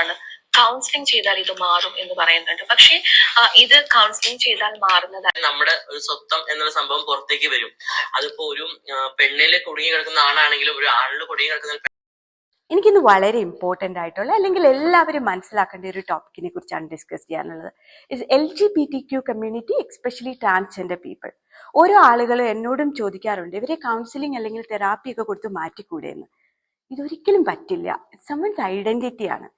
ആണ് കൗൺസിലിംഗ് ചെയ്താൽ ഇത് മാറും എന്ന് പറയുന്നുണ്ട്. പക്ഷേ ഇത് കൗൺസിലിംഗ് ചെയ്താൽ മാറുന്നതാണ്. നമ്മുടെ ഒരു സ്വത്വം എന്നുള്ള സംഭവം പുറത്തേക്ക് വരും. അതിപ്പോ ഒരു പെണ്ണില് കുടുങ്ങി കിടക്കുന്ന ആണാണെങ്കിലും ഒരു ആണില് കുടുങ്ങി കിടക്കുന്ന എനിക്കിന്ന് വളരെ ഇമ്പോർട്ടൻ്റ് ആയിട്ടുള്ള അല്ലെങ്കിൽ എല്ലാവരും മനസ്സിലാക്കേണ്ട ഒരു ടോപ്പിക്കിനെ കുറിച്ചാണ് ഡിസ്കസ് ചെയ്യാനുള്ളത്. Is LGBTQ community, especially transgender people. ഓരോ ആളുകളും എന്നോടും ചോദിക്കാറുണ്ട്, ഇവരെ കൗൺസിലിംഗ് അല്ലെങ്കിൽ തെറാപ്പി ഒക്കെ കൊടുത്ത് മാറ്റിക്കൂടെ എന്ന്. ഇതൊരിക്കലും പറ്റില്ല. സമ്മൺസ് ഐഡന്റിറ്റിയാണ്.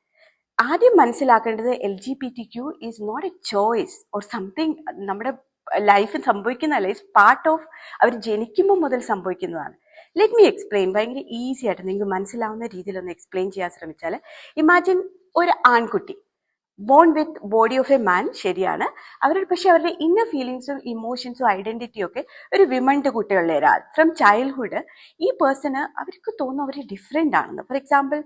ആദ്യം മനസ്സിലാക്കേണ്ടത് LGBTQ is not a choice or something നമ്മുടെ ലൈഫിൽ സംഭവിക്കുന്നതല്ല. ഇറ്റ്സ് പാർട്ട് ഓഫ് അവർ ജനിക്കുമ്പോൾ മുതൽ സംഭവിക്കുന്നതാണ്. Let me explain. ഭയങ്കര ഈസി ആയിട്ട് നിങ്ങൾക്ക് മനസ്സിലാവുന്ന രീതിയിൽ ഒന്ന് എക്സ്പ്ലെയിൻ ചെയ്യാൻ ശ്രമിച്ചാൽ, ഇമാജിൻ ഒരു ആൺകുട്ടി bone with body of a man, ശരിയാണ്. പക്ഷെ അവരുടെ ഇന്നർ ഫീലിങ്സും ഇമോഷൻസും ഐഡന്റിറ്റിയും ഒക്കെ ഒരു വിമന്റെ കുട്ടികളിലെ ഒരാൾ ഫ്രം ചൈൽഡ്ഹുഡ് ഈ പേഴ്സണ് അവർക്ക് തോന്നുന്നു അവർ ഡിഫറെൻ്റ് ആണെന്ന്. ഫോർ എക്സാമ്പിൾ,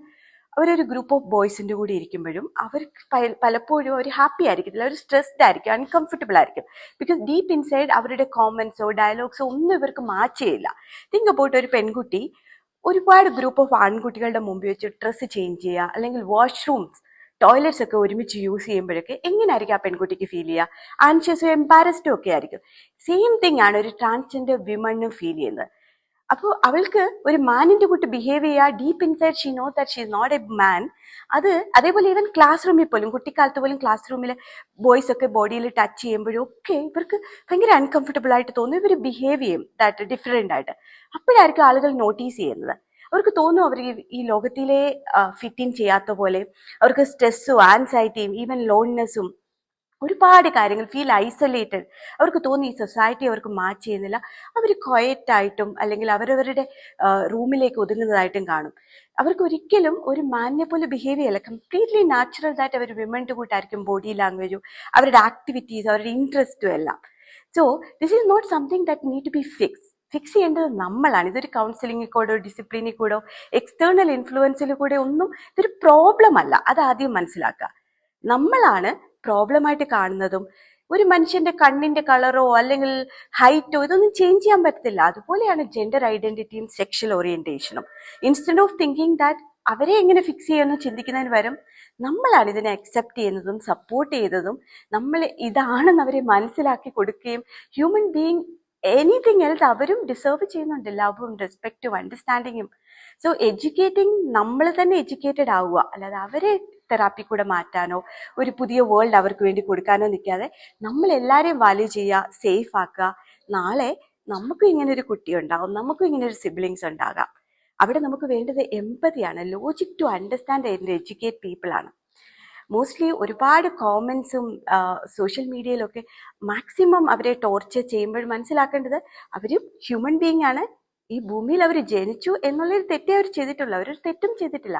അവരൊരു ഗ്രൂപ്പ് ഓഫ് ബോയ്സിൻ്റെ കൂടെ ഇരിക്കുമ്പോഴും അവർക്ക് പലപ്പോഴും അവർ ഹാപ്പി ആയിരിക്കത്തില്ല, അവർ സ്ട്രെസ്ഡ് ആയിരിക്കും, അൺകംഫർട്ടബിൾ ആയിരിക്കും. ബിക്കോസ് ഡീപ്പ് ഇൻസൈഡ് അവരുടെ കോമൻസോ ഡയലോഗ്സോ ഒന്നും ഇവർക്ക് മാച്ച് ചെയ്യില്ല. തിങ്ക് അബൌട്ട് ഒരു പെൺകുട്ടി ഒരുപാട് ഗ്രൂപ്പ് ഓഫ് ആൺകുട്ടികളുടെ മുമ്പിൽ വെച്ച് ഡ്രസ്സ് ചേഞ്ച് ചെയ്യുക, അല്ലെങ്കിൽ വാഷ്റൂംസ് ടോയ്ലറ്റ്സ് ഒക്കെ ഒരുമിച്ച് യൂസ് ചെയ്യുമ്പോഴൊക്കെ എങ്ങനെയായിരിക്കും ആ പെൺകുട്ടിക്ക് ഫീൽ ചെയ്യുക? ആൻഷ്യസും എംബാരസ്ഡും ഒക്കെ ആയിരിക്കും. സെയിം തിങ് ആണ് ഒരു ട്രാൻസ്ജെൻഡർ വിമണ്ണും ഫീൽ ചെയ്യുന്നത്. അപ്പോൾ അവൾക്ക് ഒരു മാനിന്റെ കൂട്ട് ബിഹേവ് ചെയ്യുക, deep inside she know that she is not a man. അതേപോലെ ഈവൻ ക്ലാസ് റൂമിൽ പോലും, കുട്ടിക്കാലത്ത് പോലും ക്ലാസ് റൂമിൽ ബോയ്സ് ഒക്കെ ബോഡിയിൽ ടച്ച് ചെയ്യുമ്പോഴും ഒക്കെ ഇവർക്ക് ഭയങ്കര അൺകംഫർട്ടബിൾ ആയിട്ട് തോന്നും. ഇവർ ബിഹേവ് ചെയ്യും ദാറ്റ് ഡിഫറെൻ്റ് ആയിട്ട്. അപ്പോഴായിരിക്കും ആളുകൾ നോട്ടീസ് ചെയ്യുന്നത്. അവർക്ക് തോന്നും അവർ ഈ ലോകത്തിലെ ഫിറ്റ് ഇൻ ചെയ്യാത്ത പോലെ. അവർക്ക് സ്ട്രെസ്സും ആൻസൈറ്റിയും ഈവൻ ലോൺനെസ്സും ഒരുപാട് കാര്യങ്ങൾ, ഫീൽ ഐസൊലേറ്റഡ്. അവർക്ക് തോന്നി ഈ സൊസൈറ്റി അവർക്ക് മാച്ച് ചെയ്യുന്നില്ല. അവർ ക്വയറ്റായിട്ടും അല്ലെങ്കിൽ അവരവരുടെ റൂമിലേക്ക് ഒതുങ്ങുന്നതായിട്ടും കാണും. അവർക്ക് ഒരിക്കലും ഒരു മാനിനെ പോലെ ബിഹേവ് ചെയ്യല്ല. കംപ്ലീറ്റ്ലി നാച്ചുറൽ ആയിട്ട് അവർ വിമൻ്റെ കൂട്ടായിരിക്കും ബോഡി ലാംഗ്വേജും അവരുടെ ആക്ടിവിറ്റീസ് അവരുടെ ഇൻട്രസ്റ്റും എല്ലാം. So this is not something that need to be fix ചെയ്യേണ്ടത് നമ്മളാണ്. ഇതൊരു കൗൺസിലിംഗിൽ കൂടോ ഡിസിപ്ലിനിൽ കൂടോ എക്സ്റ്റേണൽ ഇൻഫ്ലുവൻസിൽ കൂടെ ഒന്നും ഇതൊരു പ്രോബ്ലം അല്ല. അത് ആദ്യം മനസ്സിലാക്കുക. നമ്മളാണ് പ്രോബ്ലമായിട്ട് കാണുന്നതും. ഒരു മനുഷ്യന്റെ കണ്ണിന്റെ കളറോ അല്ലെങ്കിൽ ഹൈറ്റോ ഇതൊന്നും ചേഞ്ച് ചെയ്യാൻ പറ്റത്തില്ല. അതുപോലെയാണ് ജെൻഡർ ഐഡന്റിറ്റിയും സെക്ഷൽ ഓറിയന്റേഷനും. ഇൻസ്റ്റെഡ് ഓഫ് തിങ്കിങ് ദാറ്റ് അവരെ എങ്ങനെ ഫിക്സ് ചെയ്യുമെന്ന് ചിന്തിക്കുന്നതിന് പകരം നമ്മളാണ് ഇതിനെ അക്സെപ്റ്റ് ചെയ്യുന്നതും സപ്പോർട്ട് ചെയ്തതും നമ്മൾ ഇതാണെന്ന് അവരെ മനസ്സിലാക്കി കൊടുക്കുകയും ഹ്യൂമൻ ബീയിങ് എനിത്തിങ് എൽസ് അവരും ഡിസേർവ് ചെയ്യുന്നുണ്ട്, ലവും റെസ്പെക്റ്റും അണ്ടർസ്റ്റാൻഡിങ്ങും. സോ എഡ്യൂക്കേറ്റിംഗ് നമ്മൾ തന്നെ എഡ്യൂക്കേറ്റഡ് ആവുക, അല്ലാതെ അവരെ തെറാപ്പി കൂടെ മാറ്റാനോ ഒരു പുതിയ വേൾഡ് അവർക്ക് വേണ്ടി കൊടുക്കാനോ നിൽക്കാതെ നമ്മൾ എല്ലാവരെയും വാല്യൂ ചെയ്യുക, സേഫ് ആക്കുക. നാളെ നമുക്കും ഇങ്ങനെ ഒരു കുട്ടി ഉണ്ടാവും, നമുക്കും ഇങ്ങനെ ഒരു സിബ്ലിങ്സ് ഉണ്ടാകാം. അവിടെ നമുക്ക് വേണ്ടത് എമ്പതിയാണ്, logic to understand and educate people ആണ്. മോസ്റ്റ്ലി ഒരുപാട് കോമൻസും സോഷ്യൽ മീഡിയയിലൊക്കെ മാക്സിമം അവരെ ടോർച്ചർ ചെയ്യുമ്പോൾ മനസ്സിലാക്കേണ്ടത് അവരും ഹ്യൂമൻ ബീയിങ് ആണ്. ഈ ഭൂമിയിൽ അവർ ജനിച്ചു എന്നുള്ളൊരു തെറ്റേ അവർ ചെയ്തിട്ടുള്ളൂ, അവരൊരു തെറ്റും ചെയ്തിട്ടില്ല.